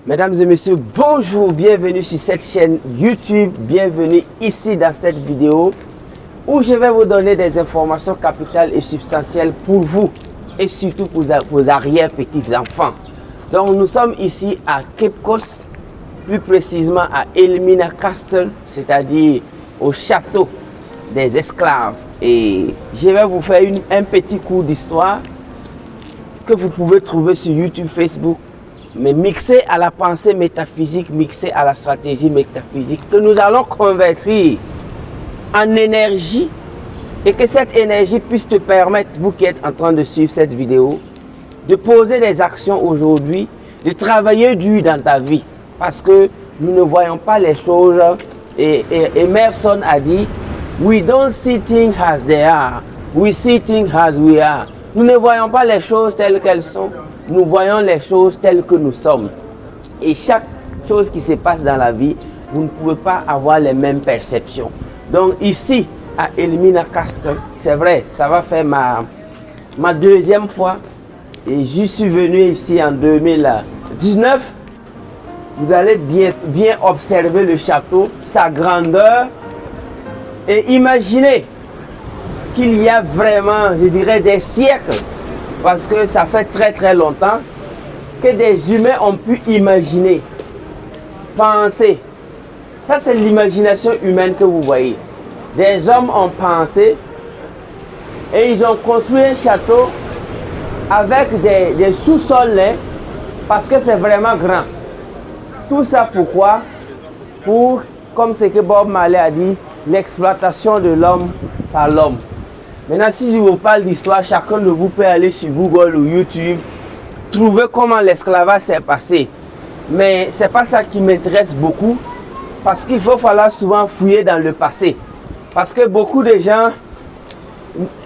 Mesdames et messieurs, bonjour, bienvenue sur cette chaîne YouTube, bienvenue ici dans cette vidéo où je vais vous donner des informations capitales et substantielles pour vous et surtout pour vos arrière-petits-enfants. Donc nous sommes ici à Cape Coast, plus précisément à Elmina Castle, c'est-à-dire au château des esclaves. Et je vais vous faire un petit cours d'histoire que vous pouvez trouver sur YouTube, Facebook, mais mixé à la pensée métaphysique, mixé à la stratégie métaphysique, que nous allons convertir en énergie et que cette énergie puisse te permettre, vous qui êtes en train de suivre cette vidéo, de poser des actions aujourd'hui, de travailler dur dans ta vie, parce que nous ne voyons pas les choses. Et Emerson a dit, we don't see things as they are, we see things as we are. Nous ne voyons pas les choses telles qu'elles sont, nous voyons les choses telles que nous sommes. Et chaque chose qui se passe dans la vie, vous ne pouvez pas avoir les mêmes perceptions. Donc ici, à Elmina Castle, c'est vrai, ça va faire ma deuxième fois. Et je suis venu ici en 2019. Vous allez bien observer le château, sa grandeur. Et imaginez qu'il y a vraiment, je dirais, des siècles, parce que ça fait très longtemps que des humains ont pu imaginer, penser. Ça, c'est l'imagination humaine que vous voyez. Des hommes ont pensé et ils ont construit un château avec des sous-sols, parce que c'est vraiment grand. Tout ça pourquoi? Pour, comme ce que Bob Marley a dit, l'exploitation de l'homme par l'homme. Maintenant, si je vous parle d'histoire, chacun de vous peut aller sur Google ou YouTube, trouver comment l'esclavage s'est passé. Mais ce n'est pas ça qui m'intéresse beaucoup, parce qu'il faut falloir souvent fouiller dans le passé. Parce que beaucoup de gens,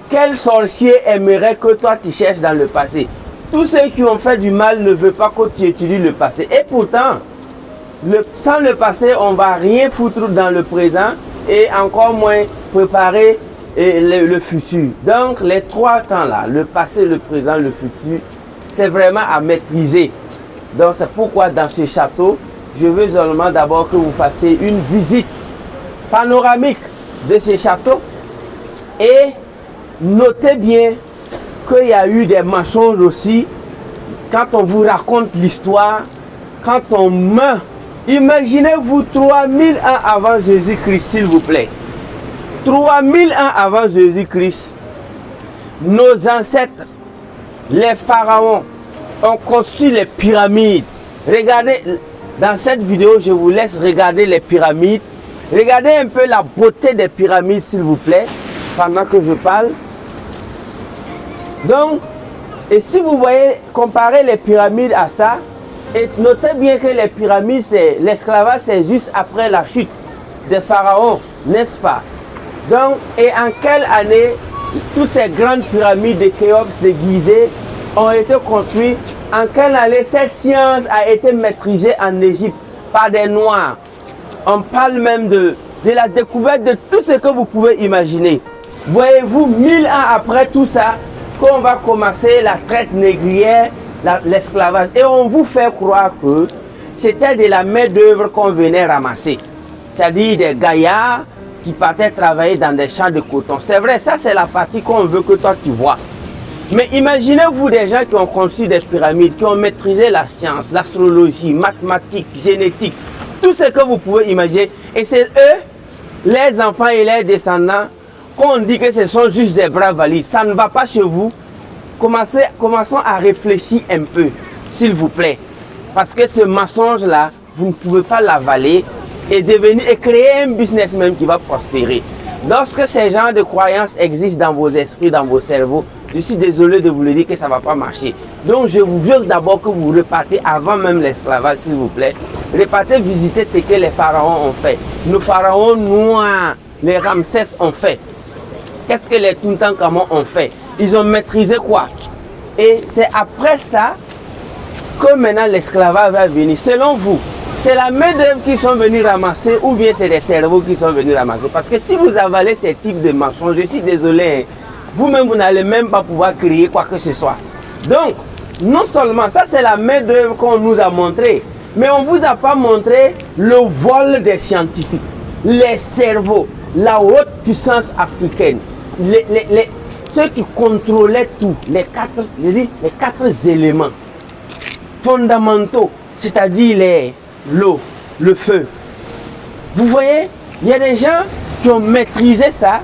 quel sorcier aimerait que toi tu cherches dans le passé? Tous ceux qui ont fait du mal ne veulent pas que tu étudies le passé. Et pourtant, sans le passé, on ne va rien foutre dans le présent et encore moins préparer le futur. Donc les trois temps là, le passé, le présent, le futur, c'est vraiment à maîtriser. Donc c'est pourquoi dans ce château, je veux seulement d'abord que vous fassiez une visite panoramique de ce château et notez bien qu'il y a eu des mensonges aussi quand on vous raconte l'histoire, quand on meurt. Imaginez-vous 3000 ans avant Jésus-Christ, s'il vous plaît. 3000 ans avant Jésus-Christ, nos ancêtres, les pharaons, ont construit les pyramides. Regardez, dans cette vidéo, je vous laisse regarder les pyramides. Regardez un peu la beauté des pyramides, s'il vous plaît, pendant que je parle. Donc, et si vous voyez, comparez les pyramides à ça, et notez bien que les pyramides, l'esclavage, c'est juste après la chute des pharaons, n'est-ce pas? Donc, et en quelle année toutes ces grandes pyramides de Khéops, de Gizeh ont été construites? En quelle année cette science a été maîtrisée en Égypte par des Noirs? On parle même de la découverte de tout ce que vous pouvez imaginer. Voyez-vous, 1000 ans après tout ça, qu'on va commencer la traite négrière, l'esclavage. Et on vous fait croire que c'était de la main-d'œuvre qu'on venait ramasser. C'est-à-dire des gaillards qui partaient travailler dans des champs de coton. C'est vrai, ça c'est la partie qu'on veut que toi tu vois. Mais imaginez-vous des gens qui ont conçu des pyramides, qui ont maîtrisé la science, l'astrologie, mathématiques, génétique, tout ce que vous pouvez imaginer. Et c'est eux, les enfants et les descendants, qu'on dit que ce sont juste des bras valides. Ça ne va pas chez vous. Commençons à réfléchir un peu, s'il vous plaît. Parce que ce mensonge-là, vous ne pouvez pas l'avaler et créer un business même qui va prospérer. Lorsque ces genres de croyances existent dans vos esprits, dans vos cerveaux, je suis désolé de vous le dire que ça ne va pas marcher. Donc je vous veux d'abord que vous repartez avant même l'esclavage, s'il vous plaît. Repartez visiter ce que les pharaons ont fait. Nos pharaons noirs, les Ramsès ont fait. Qu'est-ce que les Toutankhamon ont fait? Ils ont maîtrisé quoi? Et c'est après ça que maintenant l'esclavage va venir. Selon vous, c'est la main-d'œuvre qui sont venus ramasser ou bien c'est des cerveaux qui sont venus ramasser? Parce que si vous avalez ces types de mensonges, je suis désolé, vous-même vous n'allez même pas pouvoir créer quoi que ce soit. Donc, non seulement ça, c'est la main-d'œuvre qu'on nous a montré, Mais on ne vous a pas montré le vol des scientifiques, les cerveaux, la haute puissance africaine, ceux qui contrôlaient tout, les quatre éléments fondamentaux, c'est-à-dire l'eau, le feu. Vous voyez, il y a des gens qui ont maîtrisé ça,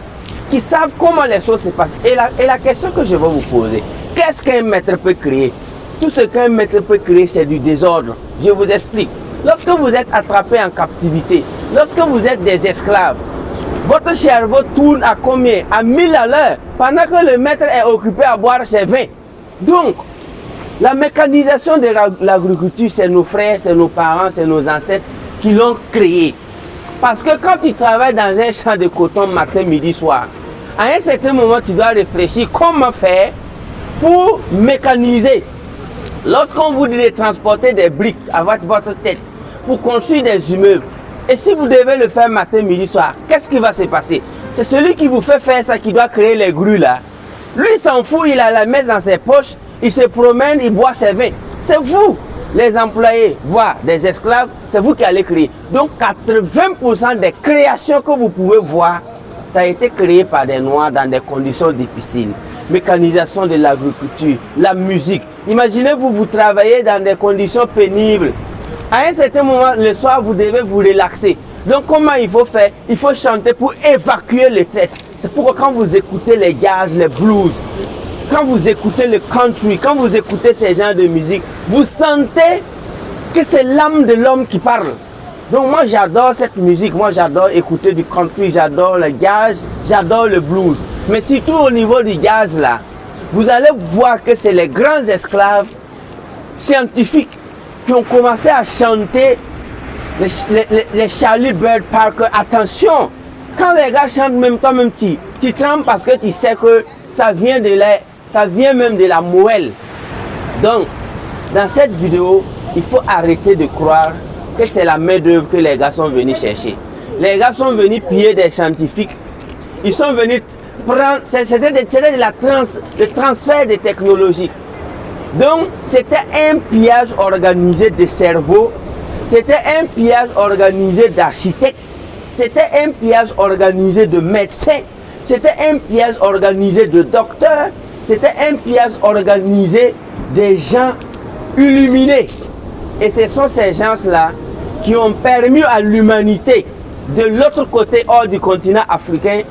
qui savent comment les choses se passent. Et la question que je vais vous poser, qu'est-ce qu'un maître peut créer? Tout ce qu'un maître peut créer, c'est du désordre. Je vous explique. Lorsque vous êtes attrapé en captivité, lorsque vous êtes des esclaves, votre cerveau tourne à combien? À 1000 à l'heure, pendant que le maître est occupé à boire ses vins. Donc, la mécanisation de l'agriculture, c'est nos frères, c'est nos parents, c'est nos ancêtres qui l'ont créée. Parce que quand tu travailles dans un champ de coton matin, midi, soir, à un certain moment, tu dois réfléchir comment faire pour mécaniser. Lorsqu'on vous dit de transporter des briques avec votre tête pour construire des immeubles, et si vous devez le faire matin, midi, soir, qu'est-ce qui va se passer? C'est celui qui vous fait faire ça qui doit créer les grues là. Lui, il s'en fout, il a la main dans ses poches, il se promène, il boit ses vins. C'est vous, les employés, voire des esclaves, c'est vous qui allez créer. Donc 80% des créations que vous pouvez voir, ça a été créé par des Noirs dans des conditions difficiles. Mécanisation de l'agriculture, la musique. Imaginez-vous, vous travaillez dans des conditions pénibles. À un certain moment, le soir, vous devez vous relaxer. Donc comment il faut faire? Il faut chanter pour évacuer le stress. C'est pourquoi quand vous écoutez les jazz, les blues, quand vous écoutez le country, quand vous écoutez ces genres de musique, vous sentez que c'est l'âme de l'homme qui parle. Donc moi j'adore cette musique, moi j'adore écouter du country, j'adore le jazz, j'adore le blues. Mais surtout au niveau du jazz là, vous allez voir que c'est les grands esclaves scientifiques qui ont commencé à chanter les Charlie Bird Parker. Attention, quand les gars chantent, même toi-même tu trembles parce que tu sais que ça vient même de la moelle. Donc, dans cette vidéo, il faut arrêter de croire que c'est la main-d'œuvre que les gars sont venus chercher. Les gars sont venus piller des scientifiques. Ils sont venus prendre, c'était le transfert de technologies. Donc, c'était un pillage organisé de cerveaux, c'était un pillage organisé d'architectes, c'était un pillage organisé de médecins, c'était un pillage organisé de docteurs, c'était un pillage organisé des gens illuminés. Et ce sont ces gens-là qui ont permis à l'humanité, de l'autre côté, hors du continent africain,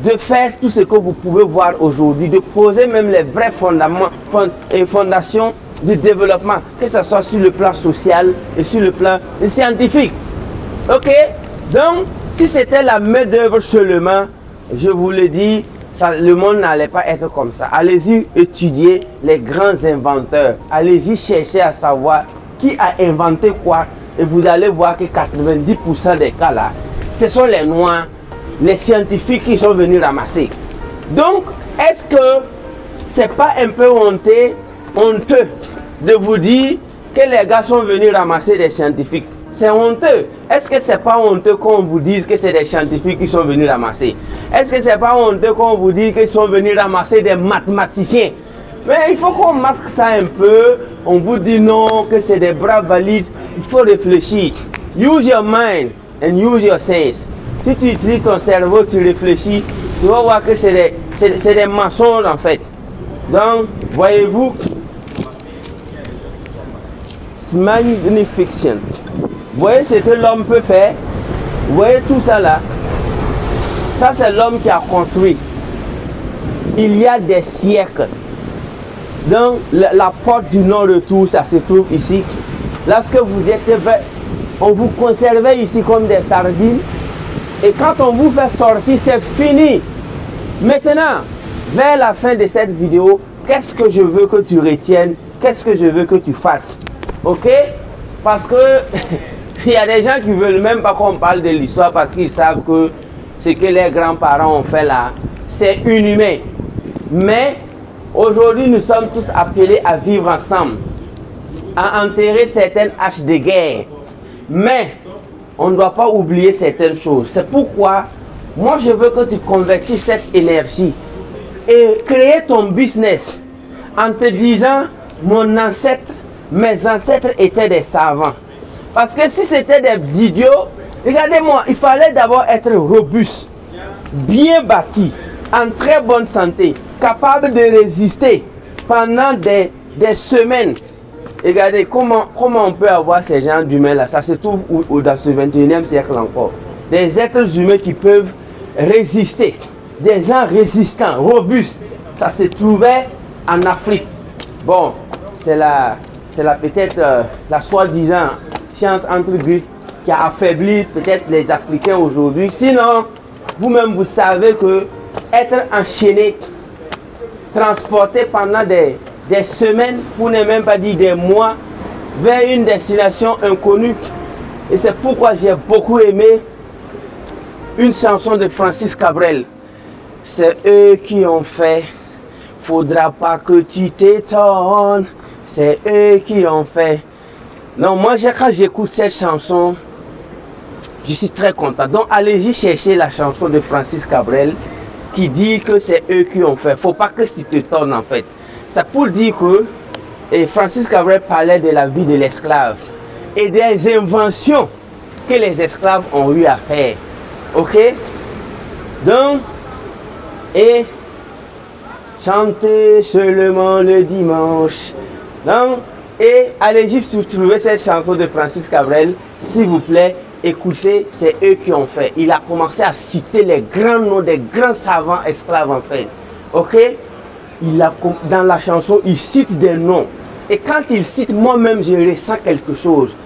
de faire tout ce que vous pouvez voir aujourd'hui, de poser même les vrais fondements et fondations du développement, que ce soit sur le plan social et sur le plan scientifique. Ok? Donc, si c'était la main-d'œuvre seulement, je vous le dis, le monde n'allait pas être comme ça. Allez-y étudier les grands inventeurs. Allez-y chercher à savoir qui a inventé quoi. Et vous allez voir que 90% des cas là, ce sont les Noirs, les scientifiques qui sont venus ramasser. Donc, est-ce que c'est pas un peu honteux de vous dire que les gars sont venus ramasser des scientifiques? C'est honteux. Est-ce que c'est pas honteux qu'on vous dise que c'est des scientifiques qui sont venus ramasser? Est-ce que c'est pas honteux qu'on vous dise qu'ils sont venus ramasser des mathématiciens? Mais il faut qu'on masque ça un peu. On vous dit non, que c'est des bras valides. Il faut réfléchir. Use your mind and use your sense. Si tu utilises ton cerveau, tu réfléchis, tu vas voir que c'est des mensonges en fait. Donc, voyez-vous, magnification. Vous voyez ce que l'homme peut faire? Vous voyez tout ça là? Ça c'est l'homme qui a construit. Il y a des siècles. Donc la porte du non-retour, ça se trouve ici. Lorsque vous êtes, on vous conservait ici comme des sardines. Et quand on vous fait sortir, c'est fini. Maintenant, vers la fin de cette vidéo, qu'est-ce que je veux que tu retiennes? Qu'est-ce que je veux que tu fasses? Ok? Parce que il y a des gens qui ne veulent même pas qu'on parle de l'histoire parce qu'ils savent que ce que les grands-parents ont fait là, c'est inhumain. Mais aujourd'hui, nous sommes tous appelés à vivre ensemble, à enterrer certaines haches de guerre. Mais on ne doit pas oublier certaines choses. C'est pourquoi moi je veux que tu convertisses cette énergie et créer ton business en te disant, mes ancêtres étaient des savants. Parce que si c'était des idiots, regardez-moi, il fallait d'abord être robuste, bien bâti, en très bonne santé, capable de résister pendant des semaines. Regardez comment on peut avoir ces gens d'humains là. Ça se trouve dans ce 21e siècle encore. Des êtres humains qui peuvent résister. Des gens résistants, robustes. Ça se trouvait en Afrique. Bon, c'est peut-être la soi-disant science entre griffes qui a affaibli peut-être les Africains aujourd'hui. Sinon, vous-même vous savez que être enchaîné, transporté pendant des semaines, pour ne même pas dire des mois, vers une destination inconnue. Et c'est pourquoi j'ai beaucoup aimé une chanson de Francis Cabrel. C'est eux qui ont fait, faudra pas que tu t'étonnes. C'est eux qui ont fait. Non, moi quand j'écoute cette chanson, je suis très content. Donc allez-y chercher la chanson de Francis Cabrel qui dit que c'est eux qui ont fait. Faut pas que tu t'étonnes en fait. C'est pour dire que Francis Cabrel parlait de la vie de l'esclave et des inventions que les esclaves ont eu à faire. Ok? Donc, et chanter seulement le dimanche. Donc, et allez-y trouver cette chanson de Francis Cabrel, s'il vous plaît. Écoutez, c'est eux qui ont fait. Il a commencé à citer les grands noms des grands savants esclaves en fait. Ok? Dans la chanson, il cite des noms. Et quand il cite, moi-même, je ressens quelque chose.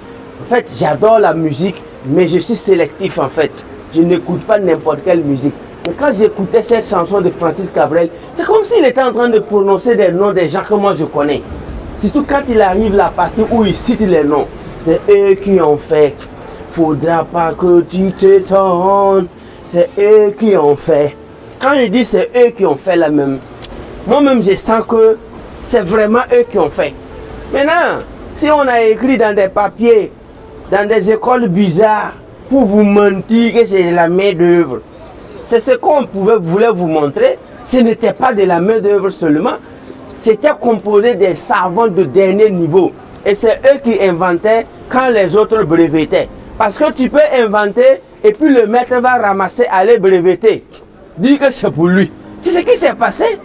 En fait, j'adore la musique, mais je suis sélectif en fait. Je n'écoute pas n'importe quelle musique. Mais quand j'écoutais cette chanson de Francis Cabrel, c'est comme s'il était en train de prononcer des noms des gens que moi je connais. Surtout quand il arrive la partie où il cite les noms. C'est eux qui ont fait. Faudra pas que tu t'étonnes. C'est eux qui ont fait. Quand il dit c'est eux qui ont fait la même, moi-même je sens que c'est vraiment eux qui ont fait. Maintenant, si on a écrit dans des papiers, dans des écoles bizarres, pour vous mentir que c'est de la main d'œuvre, c'est ce qu'on voulait vous montrer. Ce n'était pas de la main d'œuvre seulement, c'était composé des savants de dernier niveau. Et c'est eux qui inventaient quand les autres brevetaient. Parce que tu peux inventer et puis le maître va ramasser, aller breveter. Dire que c'est pour lui. C'est ce qui s'est passé.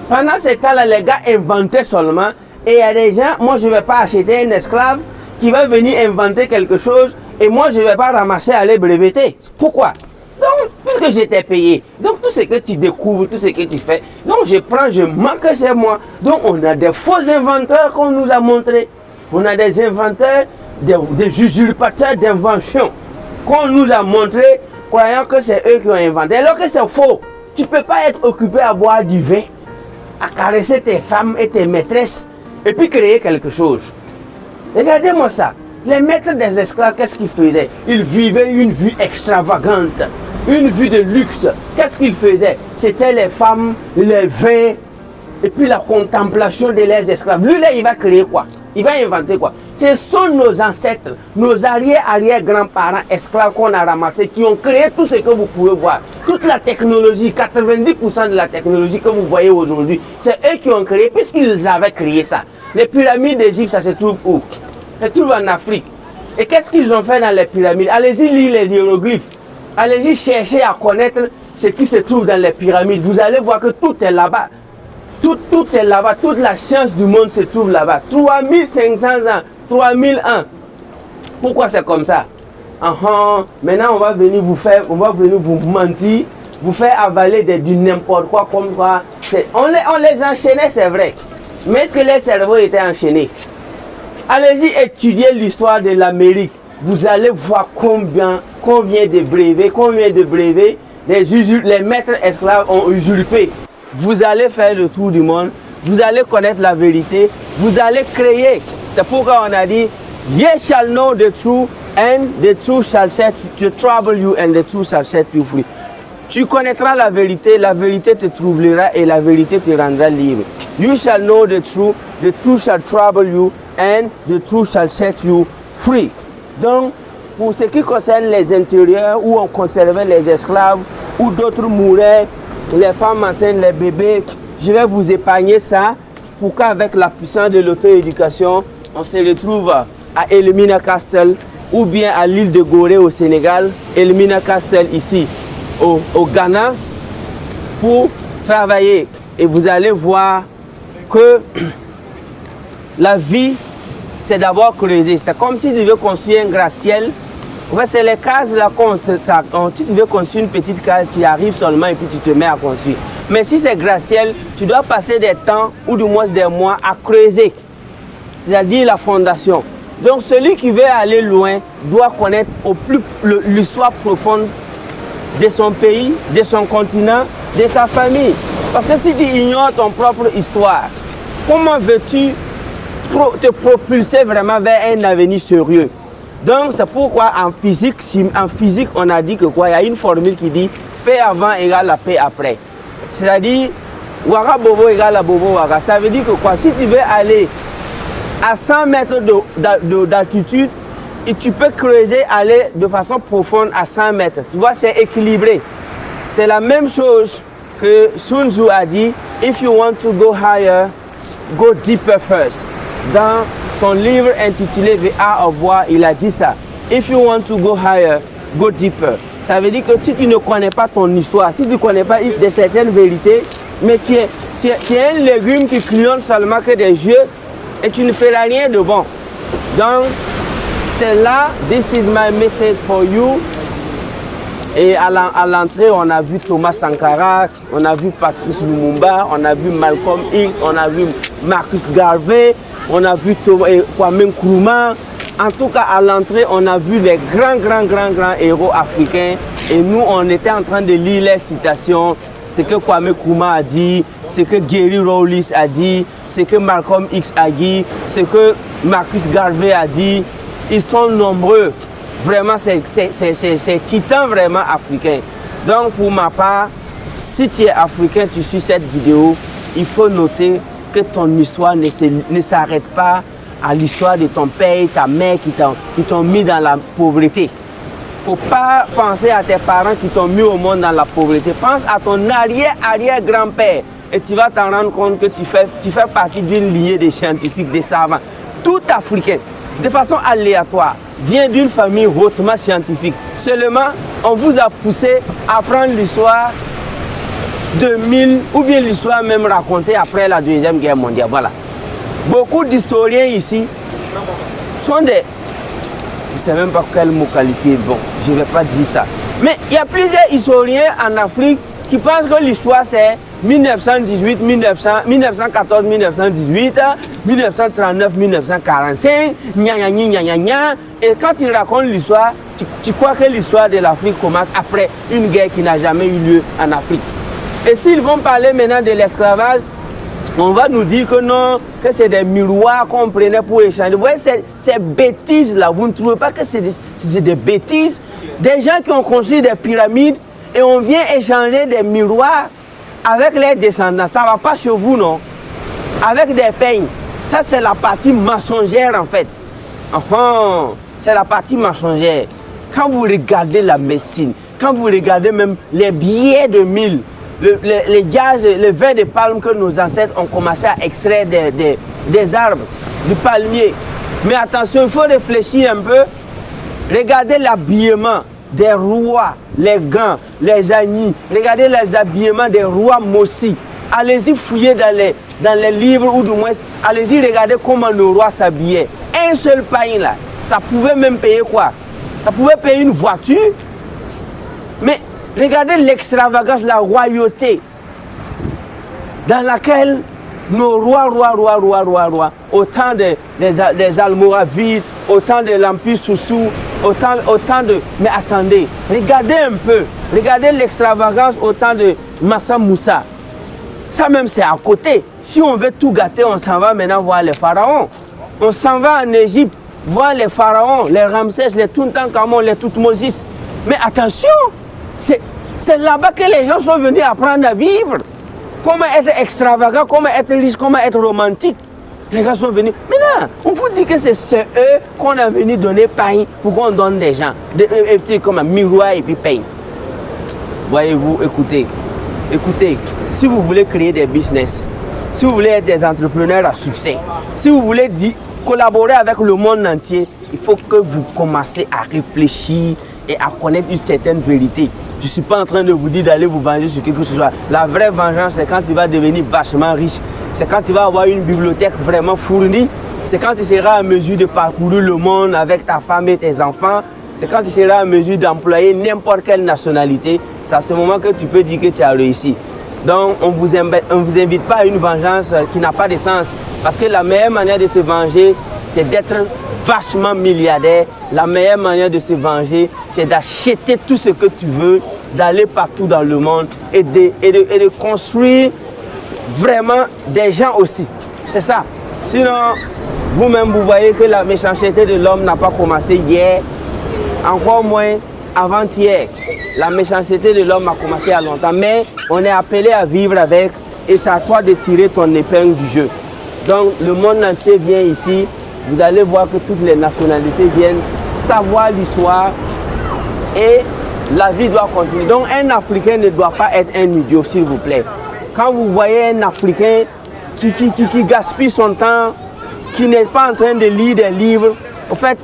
Pendant ce temps-là, les gars inventaient seulement. Et il y a des gens, moi je ne vais pas acheter un esclave qui va venir inventer quelque chose et moi je ne vais pas ramasser, aller breveter. Pourquoi? Donc, puisque j'étais payé, donc tout ce que tu découvres, tout ce que tu fais, donc je prends, je manque, c'est moi. Donc on a des faux inventeurs qu'on nous a montrés. On a des inventeurs, des usurpateurs d'invention qu'on nous a montrés, croyant que c'est eux qui ont inventé. Alors que c'est faux. Tu ne peux pas être occupé à boire du vin, à caresser tes femmes et tes maîtresses, et puis créer quelque chose. Regardez-moi ça. Les maîtres des esclaves, qu'est-ce qu'ils faisaient? Ils vivaient une vie extravagante, une vie de luxe. Qu'est-ce qu'ils faisaient? C'était les femmes, les vins, et puis la contemplation de leurs esclaves. Lui, là, il va créer quoi? Il va inventer quoi? Ce sont nos ancêtres, nos arrière-grands-parents esclaves qu'on a ramassés, qui ont créé tout ce que vous pouvez voir. Toute la technologie, 90% de la technologie que vous voyez aujourd'hui, c'est eux qui ont créé, puisqu'ils avaient créé ça. Les pyramides d'Égypte, ça se trouve où? Ça se trouve en Afrique. Et qu'est-ce qu'ils ont fait dans les pyramides? Allez-y lire les hiéroglyphes. Allez-y chercher à connaître ce qui se trouve dans les pyramides. Vous allez voir que tout est là-bas. Tout est là-bas. Toute la science du monde se trouve là-bas. 3500 ans, 3000 ans. Pourquoi c'est comme ça? Maintenant, on va venir vous mentir, vous faire avaler du n'importe quoi comme quoi. On les enchaînait, c'est vrai. Mais est-ce que les cerveaux étaient enchaînés? Allez-y étudier l'histoire de l'Amérique. Vous allez voir combien de brevets, les maîtres esclaves ont usurpé. Vous allez faire le tour du monde. Vous allez connaître la vérité. Vous allez créer. C'est pourquoi on a dit, ye shall know the truth and the truth shall set to trouble you and the truth shall set you free. Tu connaîtras la vérité te troublera et la vérité te rendra libre. You shall know the truth shall trouble you and the truth shall set you free. Donc, pour ce qui concerne les intérieurs où on conservait les esclaves, où d'autres mouraient, les femmes enceintes, les bébés, je vais vous épargner ça pour qu'avec la puissance de l'auto-éducation, on se retrouve à Elmina Castle ou bien à l'île de Gorée au Sénégal, Elmina Castle ici au Ghana pour travailler. Et vous allez voir que la vie, c'est d'abord creuser. C'est comme si tu veux construire un gratte-ciel. En fait, c'est les cases là. Si tu veux construire une petite case, tu arrives seulement et puis tu te mets à construire. Mais si c'est gratte-ciel, tu dois passer des temps ou du moins des mois à creuser. C'est-à-dire la fondation. Donc celui qui veut aller loin doit connaître au plus l'histoire profonde de son pays, de son continent, de sa famille. Parce que si tu ignores ton propre histoire, comment veux-tu te propulser vraiment vers un avenir sérieux? Donc c'est pourquoi en physique, on a dit que quoi? Il y a une formule qui dit paix avant égale la paix après. C'est-à-dire Waka Bobo égale la Bobo Waka. Ça veut dire que quoi? Si tu veux aller à 100 mètres d'altitude, et tu peux creuser, aller de façon profonde à 100 mètres. Tu vois, c'est équilibré. C'est la même chose que Sun Tzu a dit, if you want to go higher, go deeper first. Dans son livre intitulé The Art of War, il a dit ça. If you want to go higher, go deeper. Ça veut dire que si tu ne connais pas ton histoire, si tu ne connais pas de certaines vérités, mais tu es un légume qui clignote seulement que des yeux et tu ne feras rien de bon. Donc, c'est là, this is my message for you. Et à l'entrée, on a vu Thomas Sankara, on a vu Patrice Lumumba, on a vu Malcolm X, on a vu Marcus Garvey, on a vu Kwame Nkrumah. En tout cas, à l'entrée, on a vu les grands héros africains. Et nous, on était en train de lire les citations, ce que Kwame Nkrumah a dit, ce que Gary Rawlings a dit, ce que Malcolm X a dit, ce que Marcus Garvey a dit. Ils sont nombreux. Vraiment, c'est titan vraiment africain. Donc, pour ma part, si tu es africain, tu suis cette vidéo, il faut noter que ton histoire ne s'arrête pas à l'histoire de ton père et ta mère qui t'ont mis dans la pauvreté. Il ne faut pas penser à tes parents qui t'ont mis au monde dans la pauvreté. Pense à ton arrière-grand-père et tu vas t'en rendre compte que tu fais partie d'une lignée de scientifiques, de savants, tout africains, de façon aléatoire, vient d'une famille hautement scientifique. Seulement, on vous a poussé à prendre l'histoire de 1000 ou bien l'histoire même racontée après la Deuxième Guerre mondiale. Voilà. Beaucoup d'historiens ici sont des... Je ne sais même pas quel mot qualifier. Bon, je ne vais pas dire ça. Mais il y a plusieurs historiens en Afrique qui pensent que l'histoire c'est 1918, 1914, 1918, 1939, 1945, et quand ils racontent l'histoire, tu crois que l'histoire de l'Afrique commence après une guerre qui n'a jamais eu lieu en Afrique. Et s'ils vont parler maintenant de l'esclavage, on va nous dire que non, que c'est des miroirs qu'on prenait pour échanger. Vous voyez, ces bêtises-là, vous ne trouvez pas que c'est des bêtises? Des gens qui ont construit des pyramides et on vient échanger des miroirs avec les descendants. Ça ne va pas chez vous, non? Avec des peignes. Ça, c'est la partie mensongère, en fait. Enfin, c'est la partie mensongère. Quand vous regardez la médecine, quand vous regardez même les billets de mille, les gaz, les vins de palme que nos ancêtres ont commencé à extraire des arbres, du palmier. Mais attention, il faut réfléchir un peu. Regardez l'habillement des rois, les gants, les agnis. Regardez les habillements des rois Mossi. Allez-y fouiller dans les livres ou du moins, allez-y regarder comment nos rois s'habillaient. Un seul pain là, ça pouvait même payer quoi? Ça pouvait payer une voiture. Mais regardez l'extravagance, la royauté dans laquelle nos rois, autant des Almoravides, autant de l'Empire Soussou, autant de... Mais attendez, regardez un peu, regardez l'extravagance autant de Massa Moussa. Ça même c'est à côté. Si on veut tout gâter, on s'en va maintenant voir les pharaons. On s'en va en Égypte voir les pharaons, les Ramsès, les Toutankhamon, les Toutmosis. Mais attention, c'est là-bas que les gens sont venus apprendre à vivre. Comment être extravagant, comment être riche, comment être romantique. Les gars sont venus. Maintenant, on vous dit que c'est eux qu'on a venu donner pain pour qu'on donne des gens. Des petits comme un miroir et puis pain. Voyez-vous, écoutez, si vous voulez créer des business, si vous voulez être des entrepreneurs à succès, si vous voulez collaborer avec le monde entier, il faut que vous commencez à réfléchir et à connaître une certaine vérité. Je ne suis pas en train de vous dire d'aller vous venger sur quelque chose. La vraie vengeance, c'est quand tu vas devenir vachement riche. C'est quand tu vas avoir une bibliothèque vraiment fournie. C'est quand tu seras en mesure de parcourir le monde avec ta femme et tes enfants. C'est quand tu seras en mesure d'employer n'importe quelle nationalité. C'est à ce moment que tu peux dire que tu as réussi. Donc, on ne vous invite pas à une vengeance qui n'a pas de sens. Parce que la meilleure manière de se venger, c'est d'être vachement milliardaire. La meilleure manière de se venger, c'est d'acheter tout ce que tu veux, d'aller partout dans le monde et de construire vraiment des gens aussi. C'est ça. Sinon, vous-même, vous voyez que la méchanceté de l'homme n'a pas commencé hier, encore moins avant-hier. La méchanceté de l'homme a commencé il y a longtemps, mais on est appelé à vivre avec et c'est à toi de tirer ton épingle du jeu. Donc, le monde entier vient ici. Vous allez voir que toutes les nationalités viennent savoir l'histoire et la vie doit continuer. Donc, un Africain ne doit pas être un idiot, s'il vous plaît. Quand vous voyez un Africain qui gaspille son temps, qui n'est pas en train de lire des livres, en fait,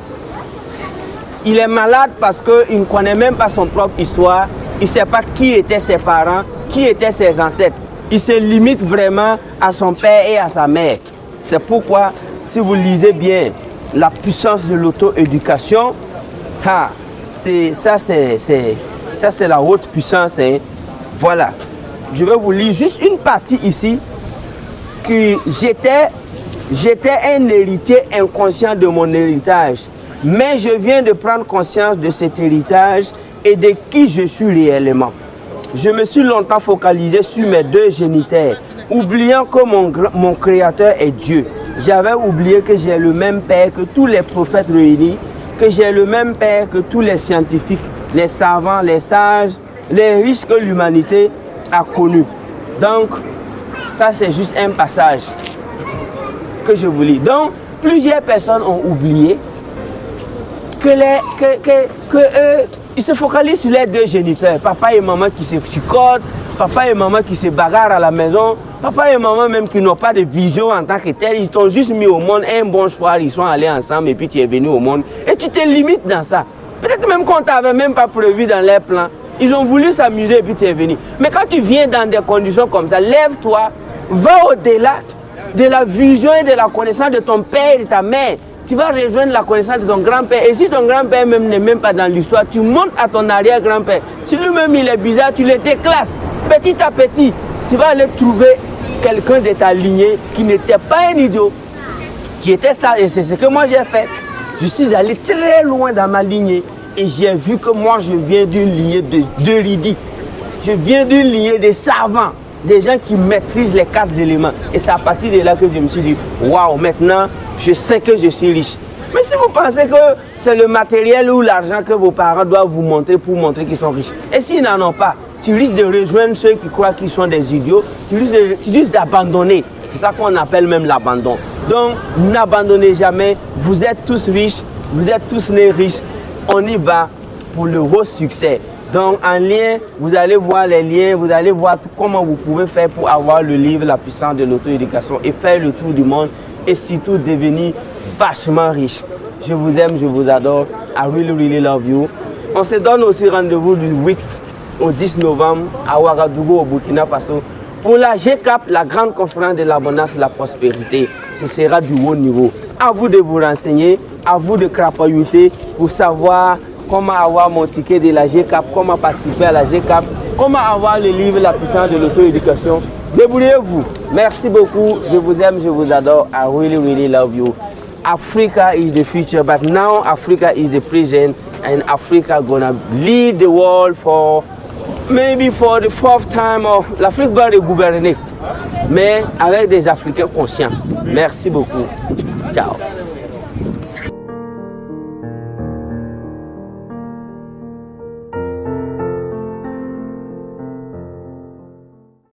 il est malade parce qu'il ne connaît même pas son propre histoire. Il ne sait pas qui étaient ses parents, qui étaient ses ancêtres. Il se limite vraiment à son père et à sa mère. C'est pourquoi, si vous lisez bien la puissance de l'auto-éducation, ça c'est la haute puissance. Hein. Voilà. Je vais vous lire juste une partie ici. Que j'étais un héritier inconscient de mon héritage. Mais je viens de prendre conscience de cet héritage et de qui je suis réellement. Je me suis longtemps focalisé sur mes deux géniteurs, oubliant que mon créateur est Dieu. J'avais oublié que j'ai le même père que tous les prophètes réunis, que j'ai le même père que tous les scientifiques, les savants, les sages, les riches que l'humanité a connus. Donc, ça c'est juste un passage que je vous lis. Donc, plusieurs personnes ont oublié ils se focalisent sur les deux géniteurs, papa et maman qui se chicotent, papa et maman qui se bagarrent à la maison, papa et maman même qui n'ont pas de vision en tant que tel, ils t'ont juste mis au monde un bon soir, ils sont allés ensemble et puis tu es venu au monde et tu te limites dans ça. Peut-être même qu'on ne t'avait même pas prévu dans les plans, ils ont voulu s'amuser et puis tu es venu. Mais quand tu viens dans des conditions comme ça, lève-toi, va au-delà de la vision et de la connaissance de ton père et de ta mère. Tu vas rejoindre la connaissance de ton grand-père. Et si ton grand-père même n'est même pas dans l'histoire, tu montes à ton arrière-grand-père. Si lui-même il est bizarre, tu le déclasses. Petit à petit, tu vas aller trouver quelqu'un de ta lignée qui n'était pas un idiot, qui était ça. Et c'est ce que moi j'ai fait. Je suis allé très loin dans ma lignée et j'ai vu que moi je viens d'une lignée d'érudits. Je viens d'une lignée de savants, des gens qui maîtrisent les 4 éléments. Et c'est à partir de là que je me suis dit, waouh, maintenant, je sais que je suis riche. Mais si vous pensez que c'est le matériel ou l'argent que vos parents doivent vous montrer pour montrer qu'ils sont riches, et s'ils n'en ont pas, tu risques de rejoindre ceux qui croient qu'ils sont des idiots, tu risques d'abandonner. C'est ça qu'on appelle même l'abandon. Donc, n'abandonnez jamais. Vous êtes tous riches, vous êtes tous nés riches. On y va pour le gros succès. Donc, en lien, vous allez voir les liens, vous allez voir comment vous pouvez faire pour avoir le livre La puissance de l'auto-éducation et faire le tour du monde et surtout devenir vachement riche. Je vous aime, je vous adore. I really, really love you. On se donne aussi rendez-vous du 8 au 10 novembre à Ouagadougou au Burkina Faso pour la GCAP, la grande conférence de l'abondance et de la prospérité. Ce sera du haut niveau. À vous de vous renseigner, à vous de crapahuter pour savoir comment avoir mon ticket de la GCAP, comment participer à la GCAP, comment avoir le livre La puissance de l'auto-éducation. Débrouillez-vous. Merci beaucoup. Je vous aime, je vous adore. I really, really love you. Africa is the future, but now Africa is the present, and Africa gonna lead the world for maybe for the 4th time. L'Afrique va gouverner, mais avec des Africains conscients. Merci beaucoup. Ciao.